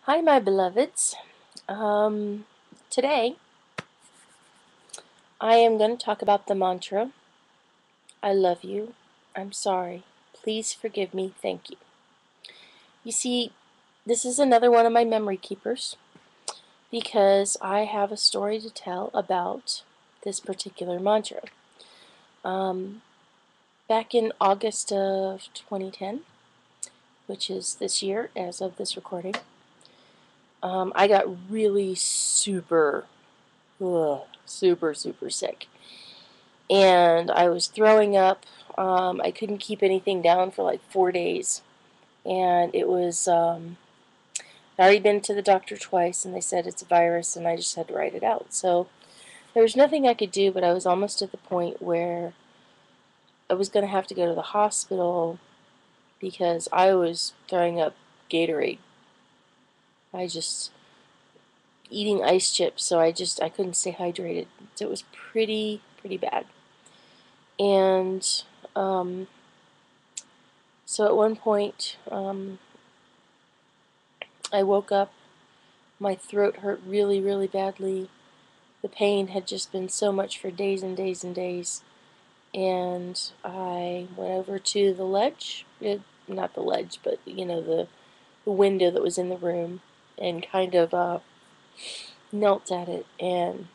Hi, my beloveds. Today I am going to talk about the mantra, I love you, I'm sorry, please forgive me, thank you. You see, this is another one of my memory keepers because I have a story to tell about this particular mantra. Um, Back in August of 2010, which is this year as of this recording, I got really super sick. And I was throwing up. I couldn't keep anything down for like 4 days. And it was, I'd already been to the doctor twice, and they said it's a virus, and I just had to write it out. So there was nothing I could do, but I was almost at the point where I was going to have to go to the hospital because I was throwing up Gatorade. I just eating ice chips, so I couldn't stay hydrated. So it was pretty bad. And um, so at one point, I woke up, my throat hurt really badly. The pain had just been so much for days and days and days. And I went over to the ledge, not the ledge, but the window that was in the room, and kind of knelt at it and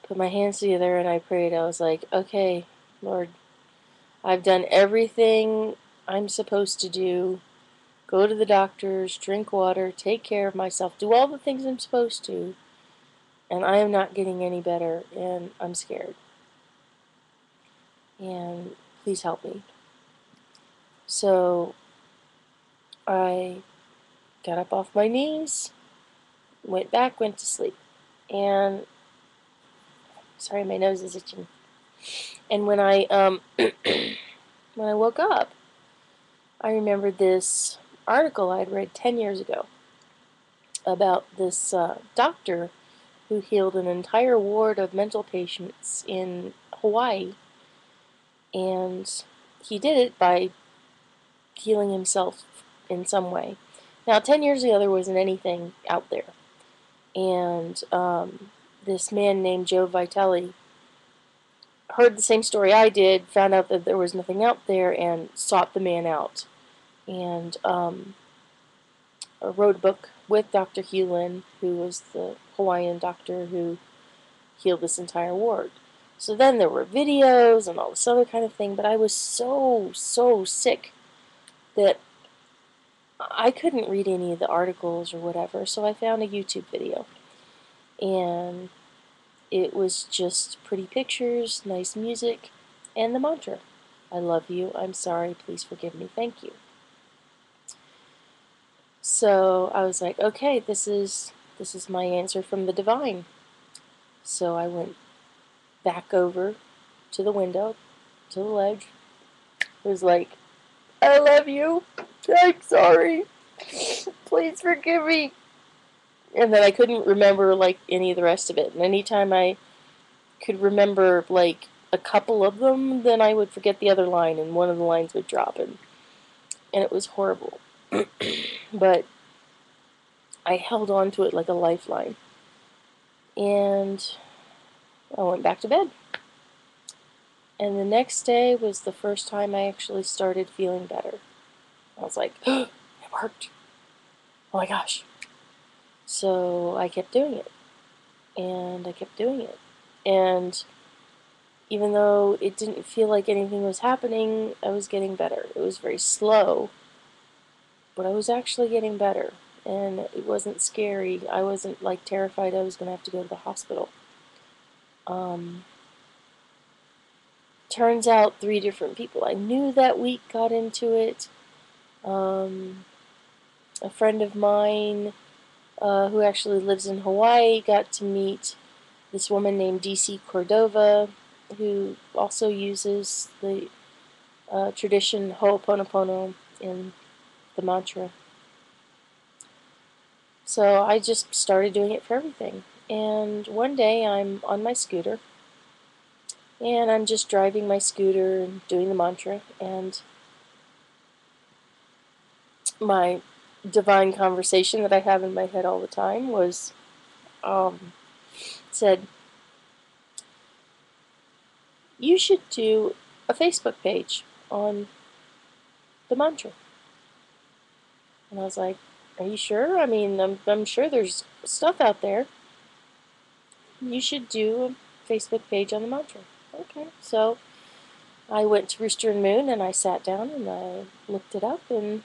put my hands together and I prayed. I was like, okay, Lord, I've done everything I'm supposed to do. Go to the doctors, drink water, take care of myself, do all the things I'm supposed to, and I am not getting any better, and I'm scared. And please help me. So I got up off my knees, went to sleep, and sorry, my nose is itching. And when I when I woke up, I remembered this article I'd read 10 years ago about this doctor who healed an entire ward of mental patients in Hawaii, and he did it by healing himself in some way. Now, 10 years ago, there wasn't anything out there, and this man named Joe Vitale heard the same story I did, found out that there was nothing out there, and sought the man out, and wrote a book with Dr. Hewlin, who was the Hawaiian doctor who healed this entire ward. So then there were videos and all this other kind of thing, but I was so sick that I couldn't read any of the articles or whatever, so I found a YouTube video. And it was just pretty pictures, nice music, and the mantra. I love you, I'm sorry, please forgive me, thank you. So I was like, okay, this is my answer from the divine. So I went back over to the window, to the ledge. It was like, I love you, I'm sorry, please forgive me. And then I couldn't remember like any of the rest of it. And anytime I could remember like a couple of them, then I would forget the other line and one of the lines would drop, and it was horrible. But I held on to it like a lifeline. And I went back to bed. And the next day was the first time I actually started feeling better. I was like, oh, it worked. Oh my gosh. So I kept doing it. And I kept doing it. And even though it didn't feel like anything was happening, I was getting better. It was very slow, but I was actually getting better. And it wasn't scary. I wasn't like terrified I was going to have to go to the hospital. Turns out 3 different people I knew that week got into it. A friend of mine who actually lives in Hawaii got to meet this woman named DC Cordova, who also uses the tradition Ho'oponopono in the mantra. So I just started doing it for everything. And one day I'm on my scooter, and I'm just driving my scooter and doing the mantra, and my divine conversation that I have in my head all the time was, said, you should do a Facebook page on the mantra. And I was like, are you sure? I mean, I'm sure there's stuff out there. You should do a Facebook page on the mantra. Okay, so I went to Rooster and Moon and I sat down and I looked it up, and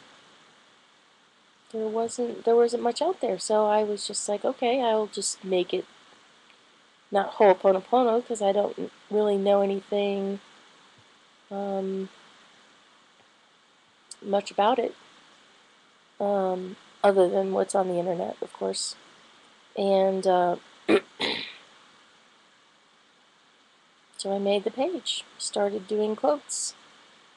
there wasn't much out there. So I was just like, okay, I'll just make it not Ho'oponopono because I don't really know anything much about it, other than what's on the internet, of course. And so I made the page, started doing quotes,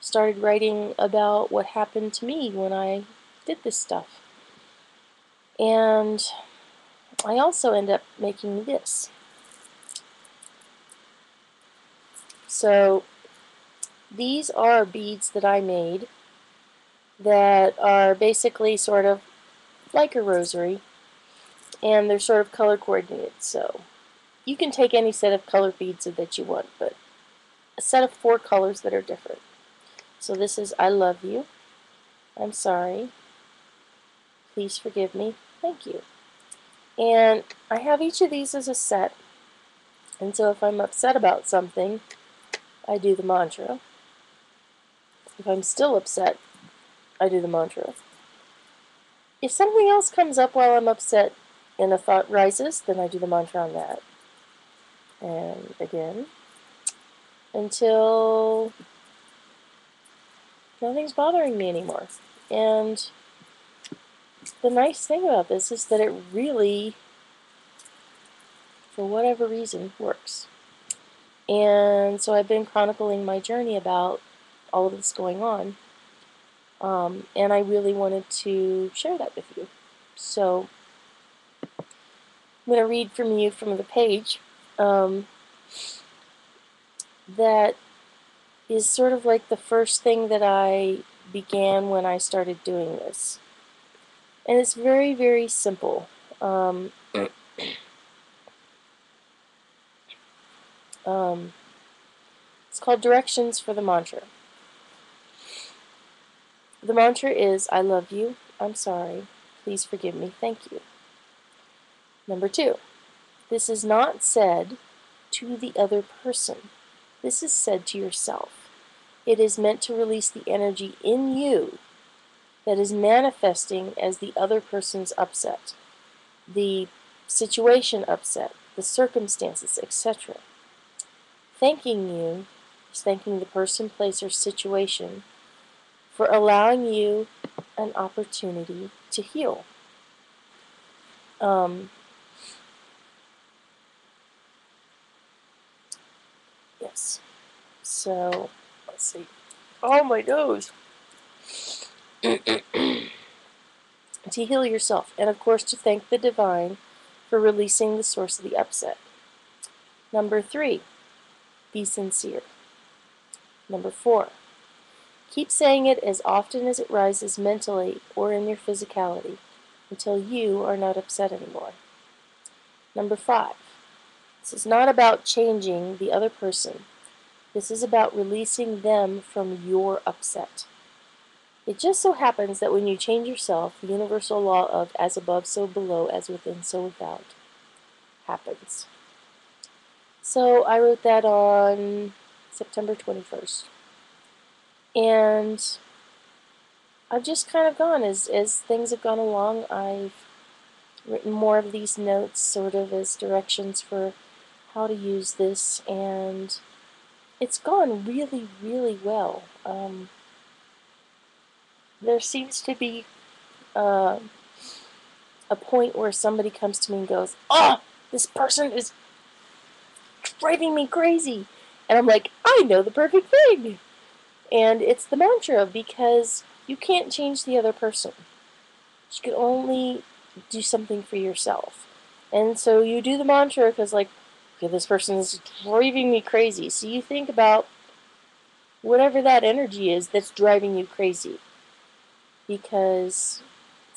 started writing about what happened to me when I did this stuff. And I also end up making this. So these are beads that I made that are basically sort of like a rosary, and they're sort of color coordinated. So you can take any set of color beads that you want, but a set of 4 colors that are different. So this is I love you, I'm sorry, please forgive me, thank you. And I have each of these as a set, and so if I'm upset about something, I do the mantra. If I'm still upset, I do the mantra. If something else comes up while I'm upset and a thought rises, then I do the mantra on that. And again, until nothing's bothering me anymore. And the nice thing about this is that it really, for whatever reason, works. And so I've been chronicling my journey about all of this going on. And I really wanted to share that with you. So I'm going to read from you from the page that is sort of like the first thing that I began when I started doing this. And it's very, very simple. It's called Directions for the Mantra. The mantra is, I love you, I'm sorry, please forgive me, thank you. Number 2, this is not said to the other person. This is said to yourself. It is meant to release the energy in you that is manifesting as the other person's upset, the situation upset, the circumstances, etc. Thanking you is thanking the person, place, or situation for allowing you an opportunity to heal. Yes. So, let's see. Oh, my nose! To heal yourself, and of course to thank the divine for releasing the source of the upset. Number 3, be sincere. Number 4, keep saying it as often as it rises mentally or in your physicality until you are not upset anymore. Number 5, this is not about changing the other person. This is about releasing them from your upset. It just so happens that when you change yourself, the universal law of as above, so below, as within, so without happens. So I wrote that on September 21st. And I've just kind of gone, as things have gone along, I've written more of these notes sort of as directions for how to use this, and it's gone really, really well. There seems to be a point where somebody comes to me and goes, "Oh, this person is driving me crazy," and I'm like, "I know the perfect thing," and it's the mantra, because you can't change the other person. You can only do something for yourself, and so you do the mantra because, like, okay, this person is driving me crazy. So you think about whatever that energy is that's driving you crazy, because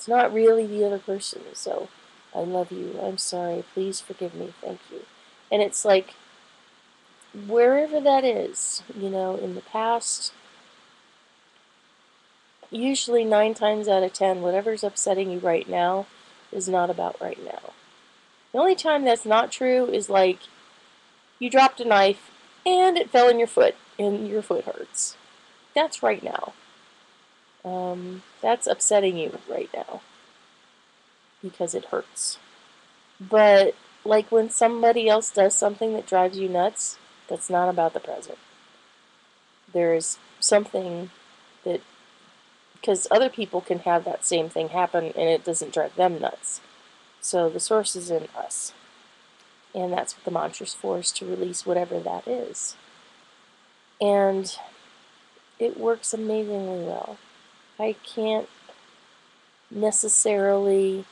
It's not really the other person. So I love you. I'm sorry. Please forgive me. Thank you. And it's like, wherever that is, in the past, usually 9 times out of 10, whatever's upsetting you right now is not about right now. The only time that's not true is like you dropped a knife and it fell in your foot and your foot hurts. That's right now. That's upsetting you right now because it hurts. But like when somebody else does something that drives you nuts, that's not about the present. There's something that, because other people can have that same thing happen and it doesn't drive them nuts. So the source is in us. And that's what the mantra's for, is to release whatever that is. And it works amazingly well. I can't necessarily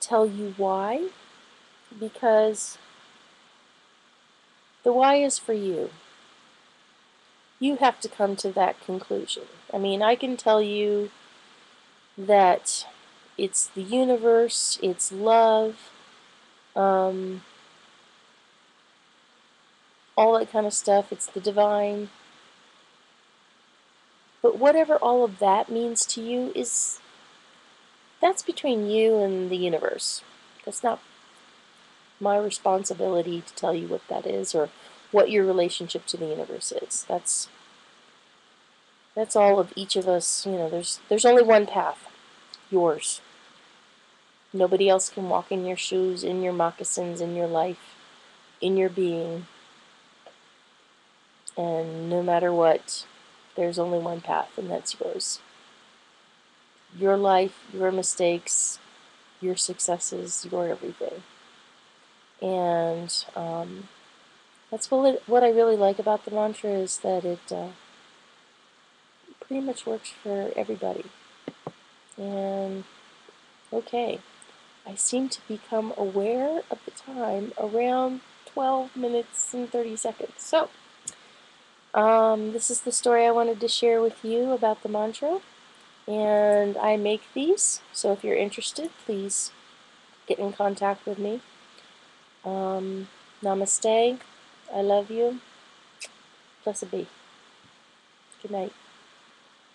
tell you why, because the why is for you. You have to come to that conclusion. I mean, I can tell you that it's the universe, it's love, all that kind of stuff, it's the divine. But whatever all of that means to you that's between you and the universe. That's not my responsibility to tell you what that is or what your relationship to the universe is. That's all of each of us. There's only one path, yours. Nobody else can walk in your shoes, in your moccasins, in your life, in your being. And no matter what, there's only one path, and that's yours. Your life, your mistakes, your successes, your everything. And that's what I really like about the mantra, is that it pretty much works for everybody. And okay, I seem to become aware of the time around 12 minutes and 30 seconds. So, this is the story I wanted to share with you about the mantra. And I make these, so if you're interested, please get in contact with me. Namaste. I love you. Blessed be. Good night.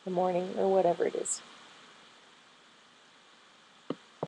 Good morning, or whatever it is.